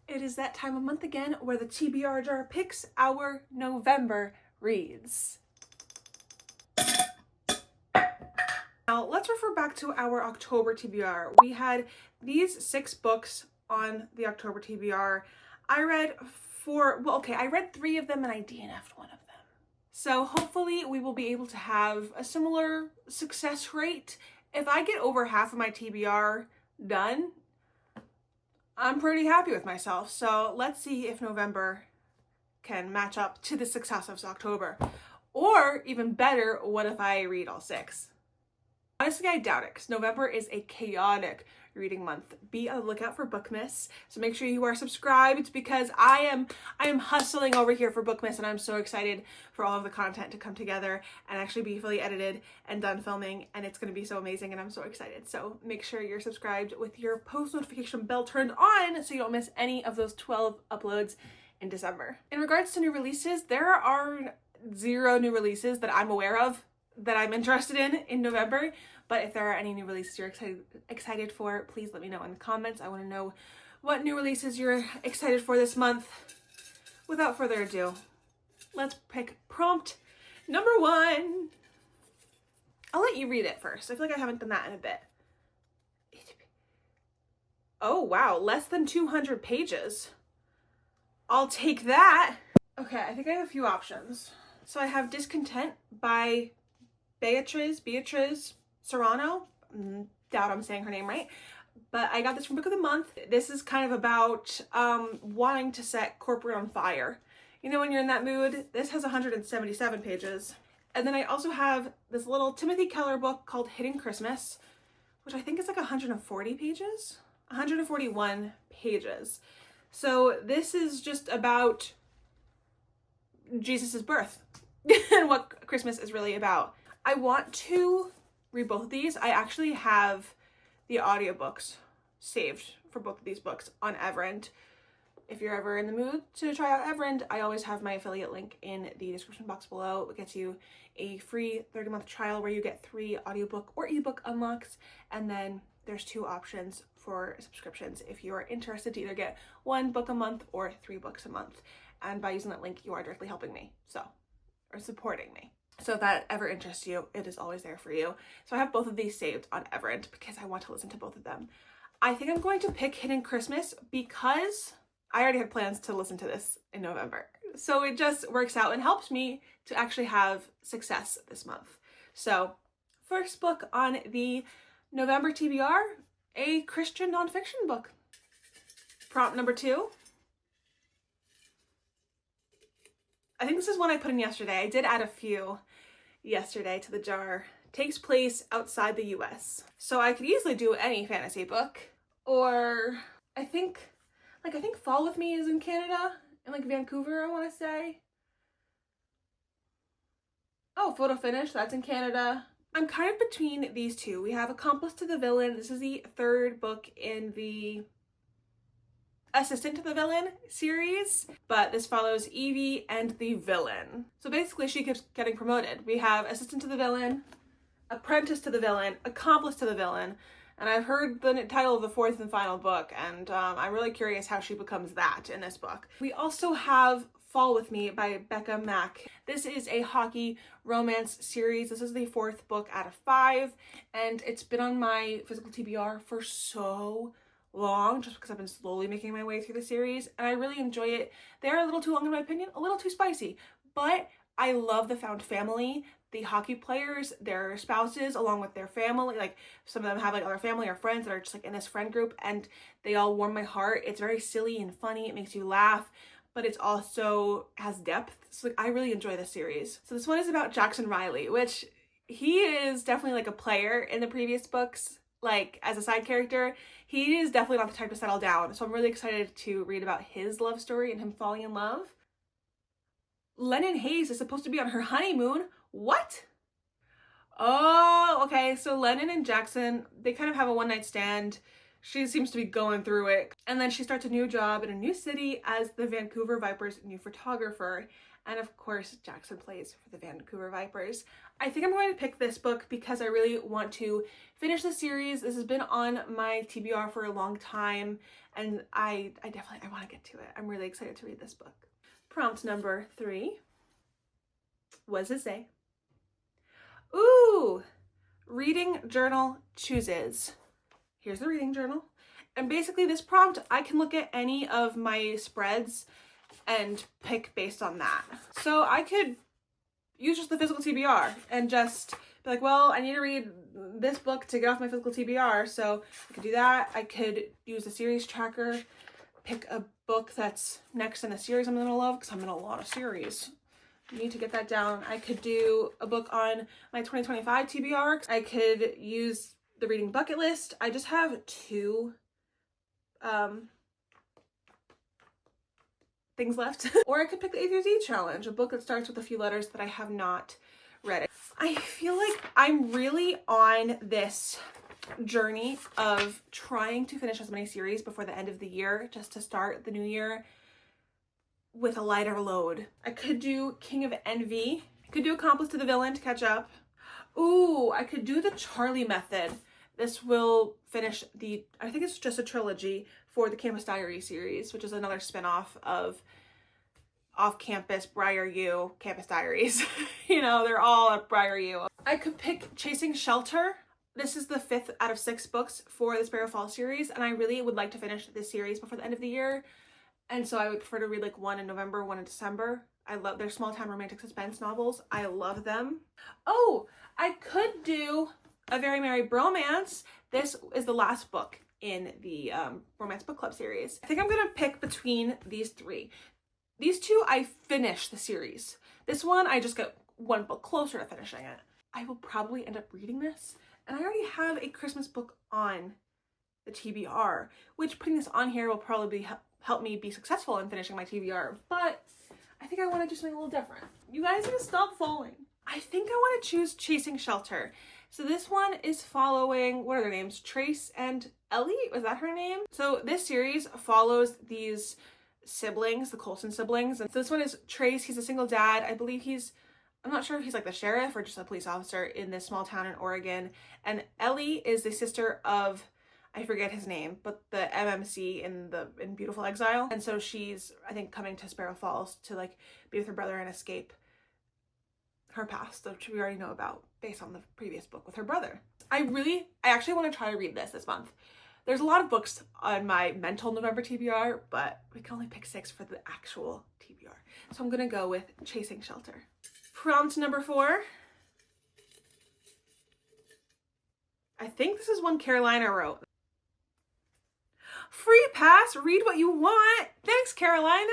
It is that time of month again where the TBR jar picks our November reads. Now let's refer back to our October TBR. We had these 6 books on the October TBR. I read 3 of them and I DNF'd one of them. So hopefully we will be able to have a similar success rate. If I get over half of my TBR done, I'm pretty happy with myself. So let's see if November can match up to the success of October. Or even better, what if I read all 6? Honestly, I doubt it, because November is a chaotic reading month. Be on the lookout for Bookmas. So make sure you are subscribed, because I am hustling over here for Bookmas, and I'm so excited for all of the content to come together and actually be fully edited and done filming, and it's going to be so amazing, and I'm so excited. So make sure you're subscribed with your post notification bell turned on so you don't miss any of those 12 uploads in December. In regards to new releases, there are 0 new releases that I'm aware of that I'm interested in November. But if there are any new releases you're excited for, please let me know in the comments. I want to know what new releases you're excited for this month. Without further ado, let's pick prompt number 1. I'll let you read it first. I feel like I haven't done that in a bit. Oh wow, less than 200 pages. I'll take that. Okay, I think I have a few options. So I have Discontent by Beatriz Serrano. Doubt I'm saying her name right. But I got this from Book of the Month. This is kind of about wanting to set corporate on fire. You know, when you're in that mood. This has 177 pages. And then I also have this little Timothy Keller book called Hidden Christmas, which I think is like 140 pages. 141 pages. So this is just about Jesus's birth and what Christmas is really about. I want to read both of these. I actually have the audiobooks saved for both of these books on Everend. If you're ever in the mood to try out Everend, I always have my affiliate link in the description box below. It gets you a free 30-month trial where you get 3 audiobook or ebook unlocks, and then there's 2 options for subscriptions if you are interested to either get 1 book a month or 3 books a month. And by using that link, you are directly helping me, or supporting me. So if that ever interests you, it is always there for you. So I have both of these saved on Everend because I want to listen to both of them. I think I'm going to pick Hidden Christmas because I already had plans to listen to this in November. So it just works out and helps me to actually have success this month. So first book on the November TBR, a Christian nonfiction book. Prompt number 2. I think this is one I put in yesterday. I did add a few yesterday to the jar. Takes place outside the US. So I could easily do any fantasy book, or I think Fall With Me is in Canada, in like Vancouver, I want to say. Oh, Photo Finish, that's in Canada. I'm kind of between these 2. We have Accomplice to the Villain. This is the 3rd book in the Assistant to the Villain series, but this follows Evie and the villain. So basically she keeps getting promoted. We have Assistant to the Villain, Apprentice to the Villain, Accomplice to the Villain, and I've heard the title of the 4th and final book, and I'm really curious how she becomes that in this book. We also have Fall With Me by Becka, Mack. This is a hockey romance series. This is the 4th book out of 5, and it's been on my physical TBR for so long, just because I've been slowly making my way through the series, and I really enjoy it. They're a little too long in my opinion, a little too spicy, but I love the found family, the hockey players, their spouses, along with their family. Like, some of them have like other family or friends that are just like in this friend group, and they all warm my heart. It's very silly and funny. It makes you laugh, but it's also has depth. So like, I really enjoy this series. So this one is about Jackson Riley, which he is definitely like a player in the previous books. Like, as a side character, he is definitely not the type to settle down. So I'm really excited to read about his love story and him falling in love. Lennon Hayes is supposed to be on her honeymoon. What? Oh, okay. So Lennon and Jackson, they kind of have a one-night stand. She seems to be going through it. And then she starts a new job in a new city as the Vancouver Vipers' new photographer. And of course, Jackson plays for the Vancouver Vipers. I think I'm going to pick this book because I really want to finish the series. This has been on my TBR for a long time, and I want to get to it. I'm really excited to read this book. Prompt number 3. What does it say? Ooh, reading journal chooses. Here's the reading journal. And basically this prompt, I can look at any of my spreads and pick based on that. So I could use just the physical TBR and just be like, well, I need to read this book to get off my physical TBR. So I could do that. I could use the series tracker, pick a book that's next in the series I'm in the middle of, because I'm in a lot of series. I need to get that down. I could do a book on my 2025 TBR. I could use the reading bucket list. I just have 2 things left. Or I could pick the A through Z challenge, a book that starts with a few letters that I have not read. I feel like I'm really on this journey of trying to finish as many series before the end of the year, just to start the new year with a lighter load. I could do King of Envy. I could do Accomplice to the Villain to catch up. Ooh, I could do the Charlie Method. This will finish I think it's just a trilogy for the Campus Diaries series, which is another spin-off of off-campus Briar U Campus Diaries. You know, they're all at Briar U. I could pick Chasing Shelter. This is the 5th out of 6 books for the Sparrow Fall series, and I really would like to finish this series before the end of the year. And so I would prefer to read like one in November, one in December. I love their small town romantic suspense novels. I love them. Oh, I could do A Very Merry Bromance. This is the last book in the romance book club series. I think I'm gonna pick between these 3. These 2, I finished the series. This one, I just got one book closer to finishing it. I will probably end up reading this. And I already have a Christmas book on the TBR, which putting this on here will probably help me be successful in finishing my TBR. But I think I want to do something a little different. You guys need to stop falling. I think I want to choose Chasing Shelter. So this one is following, what are their names? Trace and Elle? Was that her name? So this series follows these siblings, the Colson siblings. And so this one is Trace. He's a single dad. I believe I'm not sure if he's like the sheriff or just a police officer in this small town in Oregon. And Elle is the sister of, I forget his name, but the MMC in Beautiful Exile. And so she's, I think, coming to Sparrow Falls to like be with her brother and escape her past, which we already know about based on the previous book with her brother. I actually want to try to read this month. There's a lot of books on my mental November TBR, but we can only pick 6 for the actual TBR. So I'm gonna go with Chasing Shelter. Prompt number 4. I think this is one Carolina wrote. Free pass, read what you want. Thanks, Carolina.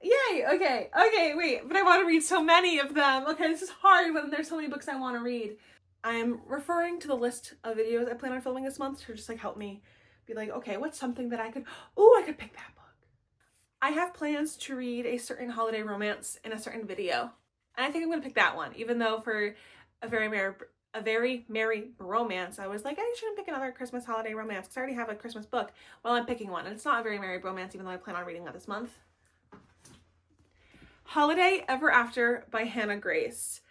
Yay, okay, wait, but I want to read so many of them. Okay, this is hard when there's so many books I want to read. I'm referring to the list of videos I plan on filming this month to just like help me be like, okay, what's something that I could pick that book. I have plans to read a certain holiday romance in a certain video. And I think I'm going to pick that one, even though for a very merry romance, I was like, I shouldn't pick another Christmas holiday romance because I already have a Christmas book. Well, I'm picking one, and it's not a very merry romance, even though I plan on reading that this month. Holiday Ever After by Hannah Grace.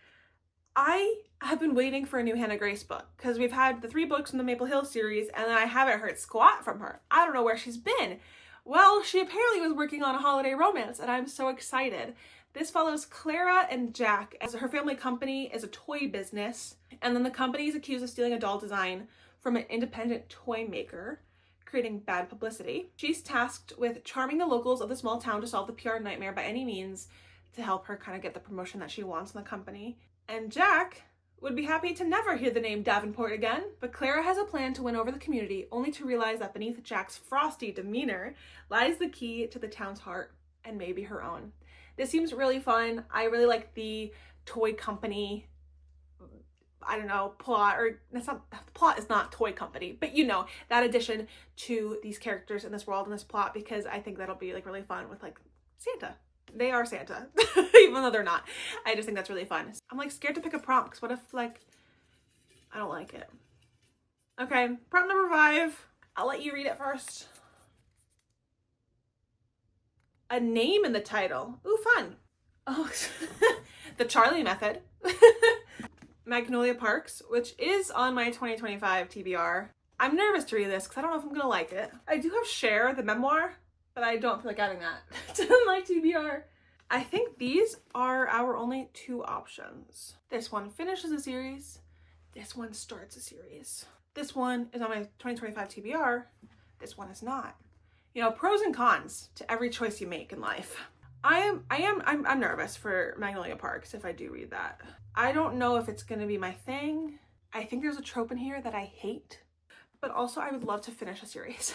I have been waiting for a new Hannah Grace book because we've had the 3 books in the Maple Hill series, and I haven't heard squat from her. I don't know where she's been. Well, she apparently was working on a holiday romance, and I'm so excited. This follows Clara and Jack as her family company is a toy business, and then the company is accused of stealing a doll design from an independent toy maker, creating bad publicity. She's tasked with charming the locals of the small town to solve the PR nightmare by any means to help her kind of get the promotion that she wants in the company. And Jack would be happy to never hear the name Davenport again, but Clara has a plan to win over the community, only to realize that beneath Jack's frosty demeanor lies the key to the town's heart, and maybe her own. This seems really fun. I really like the toy company, I don't know, plot, or that's not, the plot is not toy company, but you know, that addition to these characters in this world and this plot, because I think that'll be like really fun with like Santa. They are Santa, even though they're not. I just think that's really fun. I'm like scared to pick a prompt because what if like, I don't like it. Okay, prompt number 5. I'll let you read it first. A name in the title. Ooh, fun. Oh, The Charlie Method. Magnolia Parks, which is on my 2025 TBR. I'm nervous to read this because I don't know if I'm gonna like it. I do have Share, the memoir, but I don't feel like adding that to my TBR. I think these are our only two options. This one finishes a series. This one starts a series. This one is on my 2025 TBR. This one is not. You know, pros and cons to every choice you make in life. I'm nervous for Magnolia Parks if I do read that. I don't know if it's gonna be my thing. I think there's a trope in here that I hate, but also I would love to finish a series.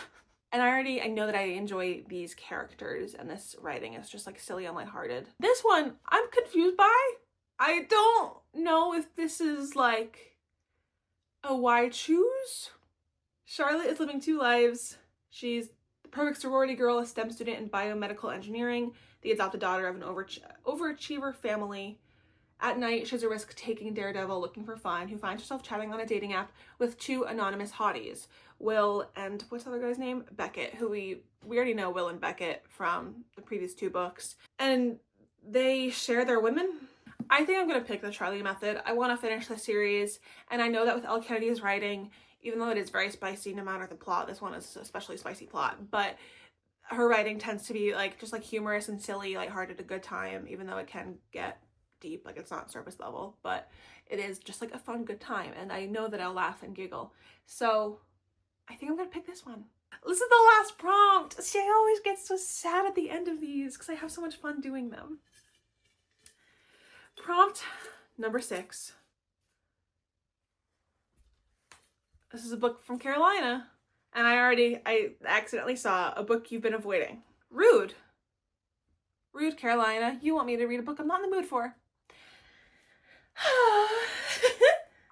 And I know that I enjoy these characters, and this writing is just like silly and lighthearted. This one, I'm confused by. I don't know if this is like a why choose. Charlotte is living two lives. She's the perfect sorority girl, a STEM student in biomedical engineering, the adopted daughter of an overachiever family. At night, she's a risk-taking daredevil looking for fun who finds herself chatting on a dating app with two anonymous hotties, Will and what's the other guy's name? Beckett, who we already know Will and Beckett from the previous two books. And they share their women. I think I'm gonna pick the Charlie Method. I want to finish the series, and I know that with Elle Kennedy's writing, even though it is very spicy no matter the plot, this one is especially spicy plot, but her writing tends to be like just like humorous and silly, lighthearted, a good time, even though it can get deep, like it's not surface level, but it is just like a fun good time, and I know that I'll laugh and giggle. So I think I'm gonna pick this one. This is the last prompt. See, I always get so sad at the end of these because I have so much fun doing them. Prompt number 6. This is a book from Carolina, and I accidentally saw a book you've been avoiding. Rude. Rude, Carolina. You want me to read a book I'm not in the mood for.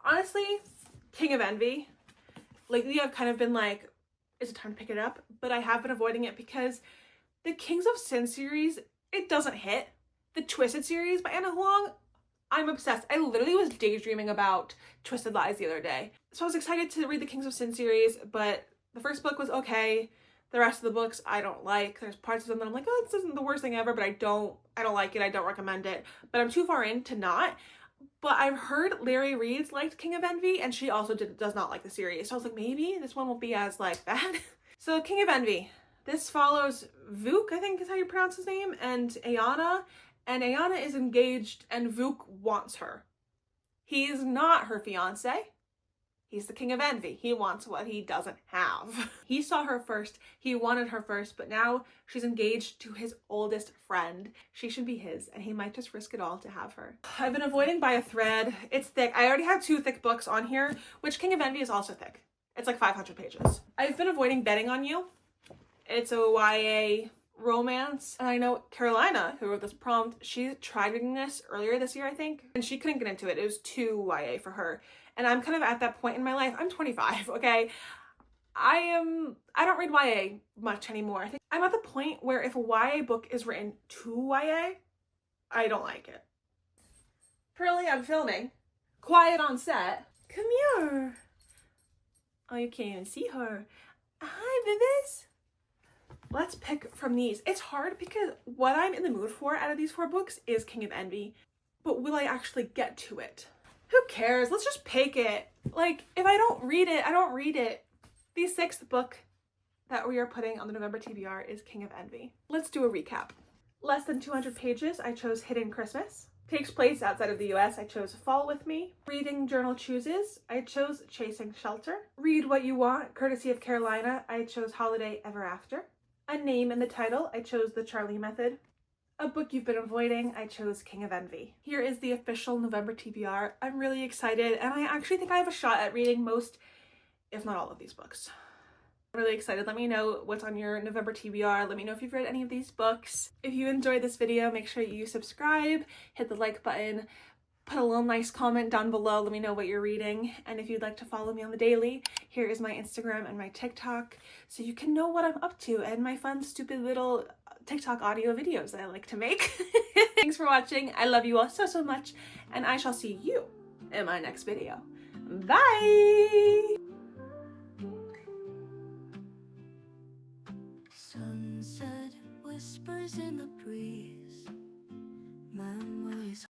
Honestly, King of Envy. Lately, I've kind of been like, is it time to pick it up? But I have been avoiding it because the Kings of Sin series, it doesn't hit. The Twisted series by Anna Huang, I'm obsessed. I literally was daydreaming about Twisted Lies the other day. So I was excited to read the Kings of Sin series, but the first book was okay. The rest of the books I don't like. There's parts of them that I'm like, oh, this isn't the worst thing ever, but I don't like it. I don't recommend it. But I'm too far in to not. But I've heard Larry Reed's liked King of Envy, and she also does not like the series. So I was like, maybe this one won't be as like that. So King of Envy. This follows Vuk, I think is how you pronounce his name, and Ayana. And Ayana is engaged, and Vuk wants her. He is not her fiance. He's the King of Envy. He wants what he doesn't have. He saw her first. He wanted her first, but now she's engaged to his oldest friend. She should be his, and he might just risk it all to have her. I've been avoiding by a thread. It's thick. I already have 2 thick books on here, which King of Envy is also thick. It's like 500 pages. I've been avoiding Betting on You. It's a YA romance, and I know Carolina, who wrote this prompt, she tried reading this earlier this year, I think, and she couldn't get into it. It was too YA for her. And I'm kind of at that point in my life. I'm 25, okay? I don't read YA much anymore. I think I'm at the point where if a YA book is written to YA, I don't like it. Currently, I'm filming. Quiet on set. Come here. Oh, you can't even see her. Hi, Vivis. Let's pick from these. It's hard because what I'm in the mood for out of these 4 books is King of Envy. But will I actually get to it? Who cares? Let's just pick it. Like, if I don't read it, I don't read it. The 6th book that we are putting on the November TBR is King of Envy. Let's do a recap. Less than 200 pages, I chose Hidden Christmas. Takes place outside of the US, I chose Fall With Me. Reading Journal Chooses, I chose Chasing Shelter. Read What You Want, courtesy of Carolina, I chose Holiday Ever After. A name in the title, I chose The Charlie Method. A book you've been avoiding, I chose King of Envy. Here is the official November TBR. I'm really excited, and I actually think I have a shot at reading most, if not all of these books. I'm really excited. Let me know what's on your November TBR. Let me know if you've read any of these books. If you enjoyed this video, make sure you subscribe, hit the like button, put a little nice comment down below. Let me know what you're reading. And if you'd like to follow me on the daily, here is my Instagram and my TikTok, so you can know what I'm up to and my fun, stupid little TikTok audio videos that I like to make. Thanks for watching. I love you all so, so much, and I shall see you in my next video. Bye! Sunset whispers in the breeze, memories.